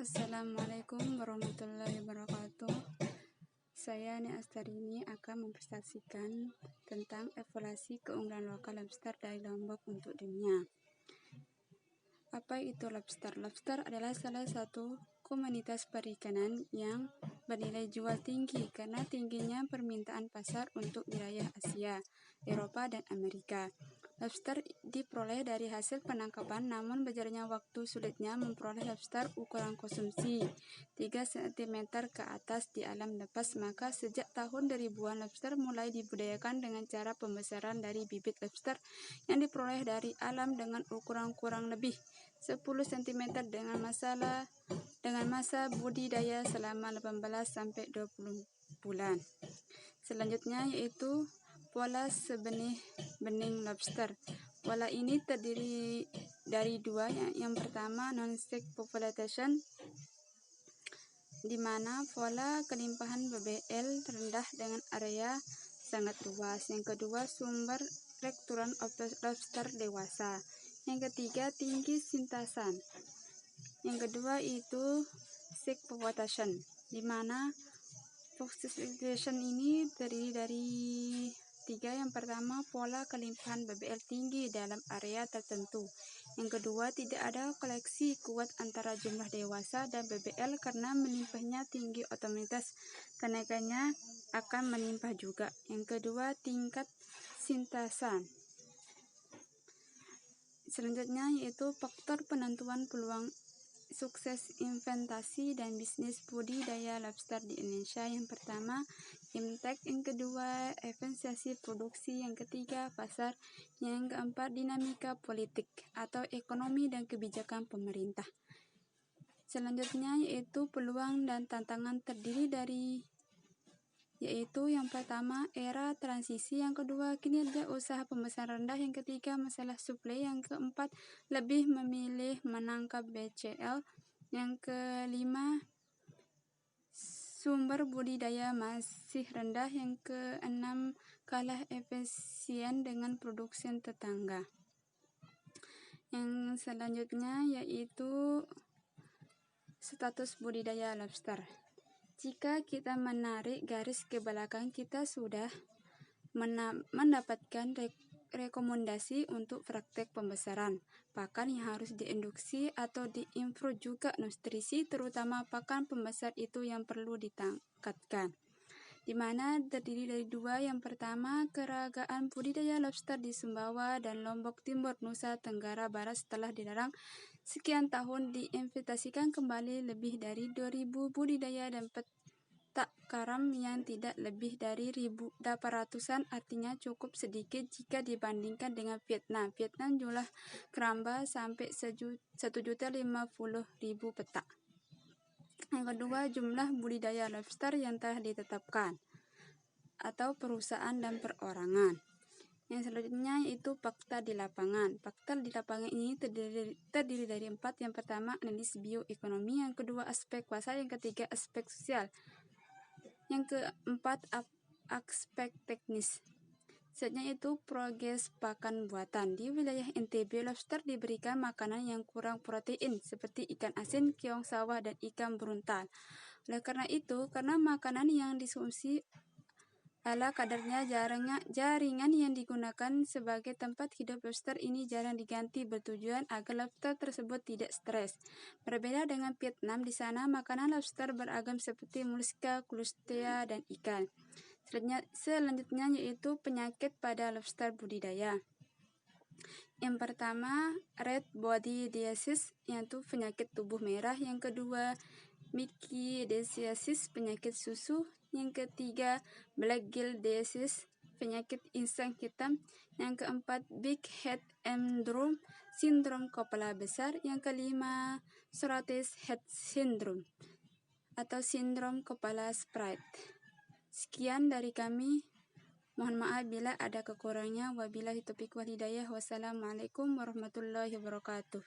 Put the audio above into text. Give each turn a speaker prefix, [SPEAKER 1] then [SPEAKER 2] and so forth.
[SPEAKER 1] Assalamualaikum warahmatullahi wabarakatuh. Saya Nia Astarini akan mempresentasikan tentang evaluasi keunggulan lokal lobster dari Lombok untuk dunia. Apa itu lobster? Lobster adalah salah satu komunitas perikanan yang bernilai jual tinggi karena tingginya permintaan pasar untuk wilayah Asia, Eropa, dan Amerika. Lobster diperoleh dari hasil penangkapan, namun berjalannya waktu sulitnya memperoleh lobster ukuran konsumsi 3 cm ke atas di alam lepas, maka sejak tahun 2000-an lobster mulai dibudidayakan dengan cara pembesaran dari bibit lobster yang diperoleh dari alam dengan ukuran kurang lebih 10 cm dengan masa budidaya selama 18-20 bulan. Selanjutnya yaitu pola sebening lobster. Pola ini terdiri dari dua. Yang pertama non-stick population, di mana pola kelimpahan BBL rendah dengan area sangat luas. Yang kedua sumber rekturan lobster dewasa. Yang ketiga tinggi sintasan. Yang kedua itu stick population, di mana population ini terdiri dari 3. Yang pertama, pola kelimpahan BBL tinggi dalam area tertentu. Yang kedua, tidak ada koleksi kuat antara jumlah dewasa dan BBL karena menimpahnya tinggi, otomatis kenaikannya akan menimpah juga. Yang kedua, tingkat sintasan. Selanjutnya yaitu faktor penentuan peluang sukses investasi dan bisnis budidaya lobster di Indonesia. Yang pertama, intake. Yang kedua, efisiensi produksi. Yang ketiga, pasar. Yang keempat, dinamika politik atau ekonomi dan kebijakan pemerintah. Selanjutnya yaitu peluang dan tantangan terdiri dari yaitu yang pertama era transisi, yang kedua kinerja usaha pembesaran rendah, yang ketiga masalah suplai, yang keempat lebih memilih menangkap BCL, yang kelima sumber budidaya masih rendah, yang keenam kalah efisien dengan produksi tetangga. Yang selanjutnya yaitu status budidaya lobster. Jika kita menarik garis ke belakang, kita sudah mendapatkan rekomendasi untuk praktek pembesaran. Pakan yang harus diinduksi atau diimprove juga nutrisi, terutama pakan pembesar itu yang perlu ditingkatkan, di mana terdiri dari 2. Yang pertama, keragaman budidaya lobster di Sumbawa dan Lombok Timur, Nusa Tenggara Barat setelah dilarang sekian tahun diinvestasikan kembali lebih dari 2000 budidaya dan petak karam yang tidak lebih dari 1800-an, artinya cukup sedikit jika dibandingkan dengan Vietnam. Vietnam jumlah keramba sampai 1.050.000 petak. Yang kedua, jumlah budidaya lobster yang telah ditetapkan atau perusahaan dan perorangan. Yang selanjutnya yaitu fakta di lapangan. Fakta di lapangan ini terdiri dari 4. Yang pertama, analisis bioekonomi. Yang kedua, aspek pasar. Yang ketiga, aspek sosial. Yang keempat, aspek teknis. Selanjutnya itu progres pakan buatan. Di wilayah NTB, lobster diberikan makanan yang kurang protein seperti ikan asin, keong sawah, dan ikan beruntal. Oleh karena itu, karena makanan yang dikonsumsi ala kadarnya, jaringan yang digunakan sebagai tempat hidup lobster ini jarang diganti, bertujuan agar lobster tersebut tidak stres. Berbeda dengan Vietnam, di sana makanan lobster beragam seperti moluska, crustacea, dan ikan. Selanjutnya yaitu penyakit pada lobster budidaya. Yang pertama, red body disease, yaitu penyakit tubuh merah. Yang kedua, mycelitis, penyakit susu. Yang ketiga, black gill disease, penyakit insang hitam. Yang keempat, big head syndrome, sindrom kepala besar. Yang kelima, shortest head syndrome atau sindrom kepala sprite. Sekian dari kami. Mohon maaf bila ada kekurangannya. Wabillahi taufiq wal hidayah. Wassalamualaikum warahmatullahi wabarakatuh.